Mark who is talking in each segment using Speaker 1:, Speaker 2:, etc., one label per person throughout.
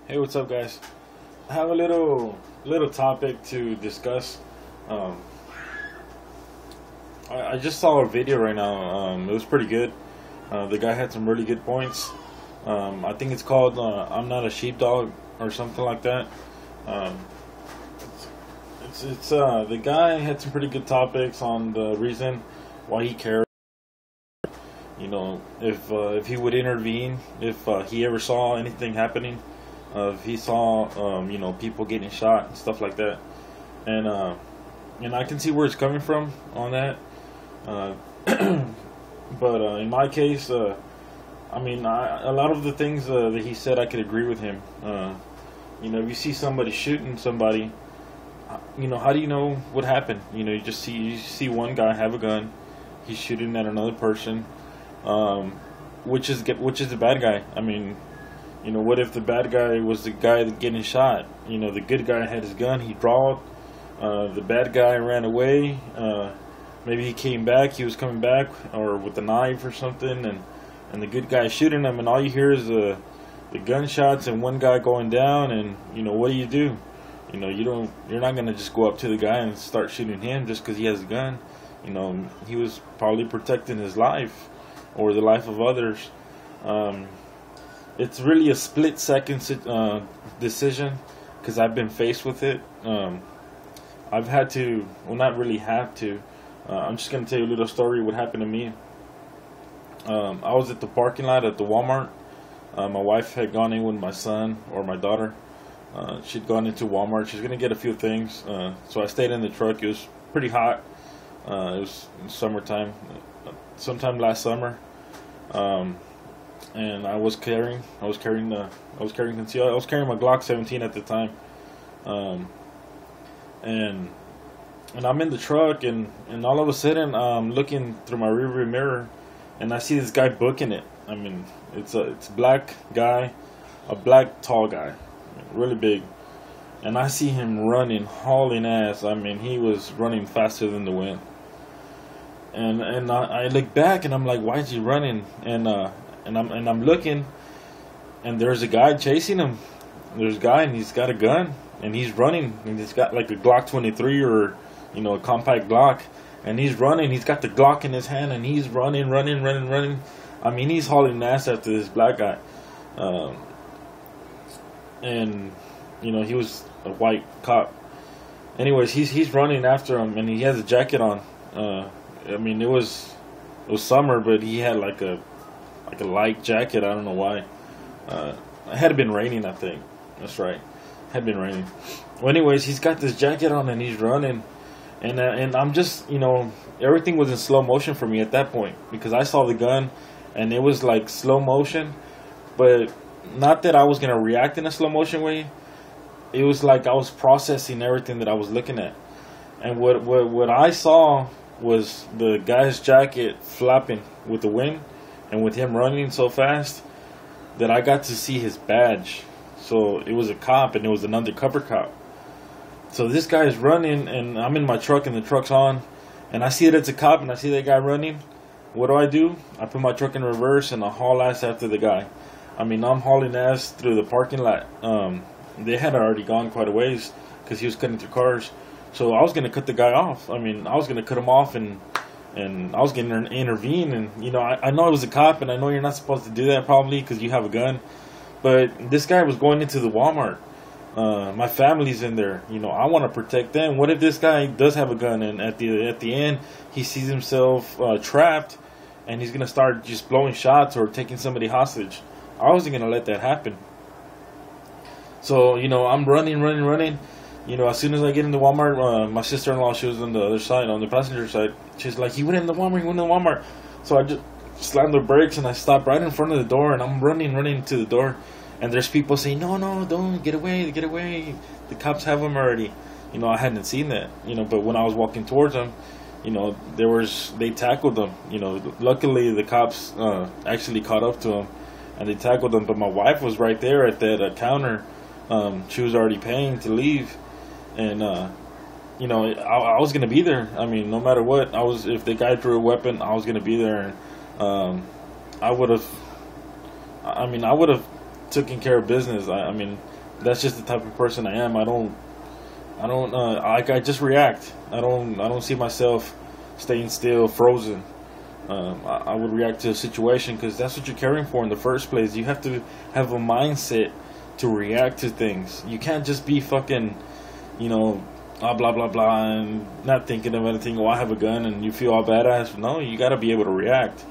Speaker 1: Hey, what's up, guys? I have a little topic to discuss. Um, I just saw a video right now. It was pretty good. The guy had some really good points. I think it's called "I'm Not a Sheepdog" or something like that. Um, it's the guy had some pretty good topics on the reason why he cares. If he would intervene, if he ever saw anything happening, if he saw people getting shot and stuff like that, and I can see where it's coming from on that. Uh, but in my case, a lot of the things that he said, I could agree with him. If you see somebody shooting somebody, how do you know what happened? You see one guy have a gun, he's shooting at another person. Which is the bad guy? What if the bad guy was the guy getting shot? The good guy had his gun, he drawed. The bad guy ran away. Maybe he came back. He was coming back, or with a knife or something, and the good guy shooting him, and all you hear is the gunshots and one guy going down. And what do? You're not gonna just go up to the guy and start shooting him just because he has a gun. He was probably protecting his life or the life of others. It's really a split-second decision, because I've been faced with it. I've had to, well, not really have to. I'm just going to tell you a little story what happened to me. I was at the parking lot at the Walmart. My wife had gone in with my son or my daughter. She'd gone into Walmart. She's going to get a few things. So I stayed in the truck. It was pretty hot. It was summertime, sometime last summer. And I was carrying concealed. I was carrying my Glock 17 at the time. And I'm in the truck, and all of a sudden I'm looking through my rearview mirror, and I see this guy booking it. It's a black guy, a black tall guy, really big, and I see him running, hauling ass. He was running faster than the wind. And I look back, and I'm like, why is he running? And I'm looking, and there's a guy chasing him. There's a guy, and he's got a gun, and he's running, and he's got like a Glock 23 or a compact Glock, and he's running. He's got the Glock in his hand, and he's running. He's hauling ass after this black guy. And he was a white cop. Anyways, he's running after him, and he has a jacket on. It was summer, but he had like a light jacket. I don't know why. It had been raining, I think. That's right. It had been raining. Well, anyways, he's got this jacket on, and he's running. And I'm just, everything was in slow motion for me at that point, because I saw the gun, and it was like slow motion. But not that I was going to react in a slow motion way. It was like I was processing everything that I was looking at. And what I saw was the guy's jacket flapping with the wind, and with him running so fast that I got to see his badge. So it was a cop, and it was an undercover cop. So this guy is running, and I'm in my truck, and the truck's on, and I see that it's a cop, and I see that guy running. What do? I put my truck in reverse, and I haul ass after the guy. I'm hauling ass through the parking lot. They had already gone quite a ways, because he was cutting through cars. So I was going to cut the guy off. I was going to cut him off, and I was going to intervene. And, I know it was a cop, and I know you're not supposed to do that probably because you have a gun. But this guy was going into the Walmart. My family's in there. I want to protect them. What if this guy does have a gun, and at the end he sees himself trapped, and he's going to start just blowing shots or taking somebody hostage? I wasn't going to let that happen. So, I'm running. As soon as I get into Walmart, my sister-in-law, she was on the other side, on the passenger side. She's like, he went in the Walmart. So I just slammed the brakes, and I stopped right in front of the door, and I'm running to the door. And there's people saying, no, don't, get away. The cops have him already. I hadn't seen that, but when I was walking towards them, they tackled them. Luckily the cops actually caught up to him, and they tackled him. But my wife was right there at that counter. She was already paying to leave. And, I was going to be there. No matter what, if the guy drew a weapon, I was going to be there. And, I would have taken care of business. that's just the type of person I am. I just react. I don't see myself staying still, frozen. I would react to a situation because that's what you're caring for in the first place. You have to have a mindset to react to things. You can't just be fucking, blah blah blah, and not thinking of anything. Oh, I have a gun, and you feel all badass. No, you got to be able to react.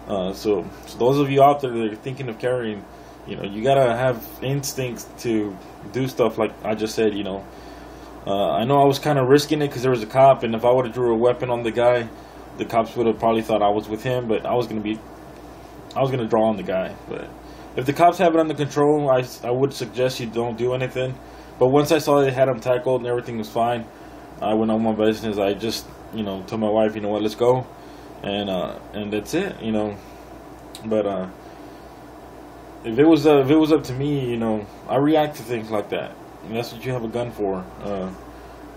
Speaker 1: So those of you out there that are thinking of carrying, you gotta have instincts to do stuff like I just said. I know I was kind of risking it because there was a cop, and if I would have drew a weapon on the guy, the cops would have probably thought I was with him. But I was gonna draw on the guy. But if the cops have it under control, I would suggest you don't do anything. But once I saw they had him tackled and everything was fine, I went on my business. I just told my wife, you know what, let's go, and that's it. But if it was up to me, I react to things like that. And that's what you have a gun for,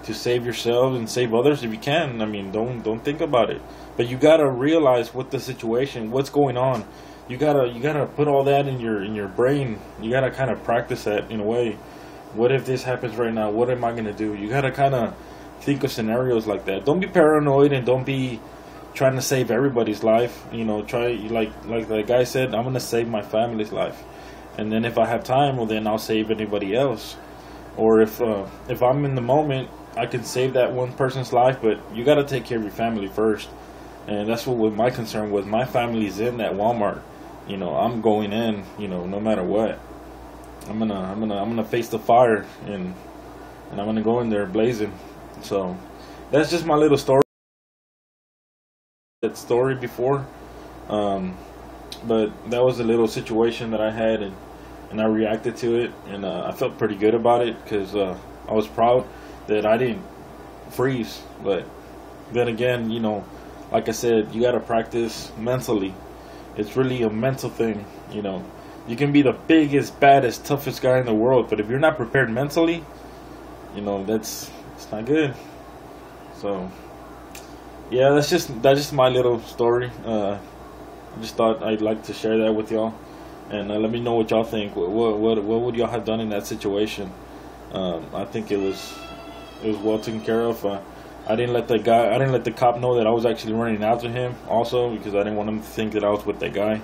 Speaker 1: to save yourselves and save others if you can. I mean, don't think about it. But you gotta realize what the situation, what's going on. You gotta put all that in your brain. You gotta kind of practice that in a way. What if this happens right now? What am I gonna do? You gotta kind of think of scenarios like that. Don't be paranoid and don't be trying to save everybody's life. Try like the guy said, I'm gonna save my family's life, and then if I have time, well then I'll save anybody else. Or if I'm in the moment, I can save that one person's life, but you got to take care of your family first. And that's what my concern was. My family's in that Walmart. I'm going in. No matter what, I'm gonna face the fire, and I'm gonna go in there blazing. So that's just my little story. That story before, but that was a little situation that I had, and I reacted to it, and I felt pretty good about it because I was proud that I didn't freeze. But then again, like I said, you gotta practice mentally. It's really a mental thing. You can be the biggest, baddest, toughest guy in the world, but if you're not prepared mentally, it's not good. So yeah, that's just my little story. I just thought I'd like to share that with y'all, and let me know what y'all think. What would y'all have done in that situation? I think it was well taken care of. I didn't let the cop know that I was actually running after him, also because I didn't want him to think that I was with that guy.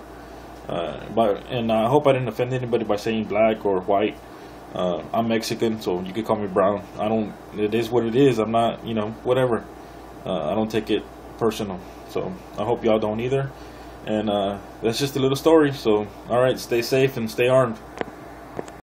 Speaker 1: And I hope I didn't offend anybody by saying black or white. I'm Mexican, so you could call me brown. It is what it is. I'm not, whatever. I don't take it personal. So I hope y'all don't either. And that's just a little story. So, alright, stay safe and stay armed.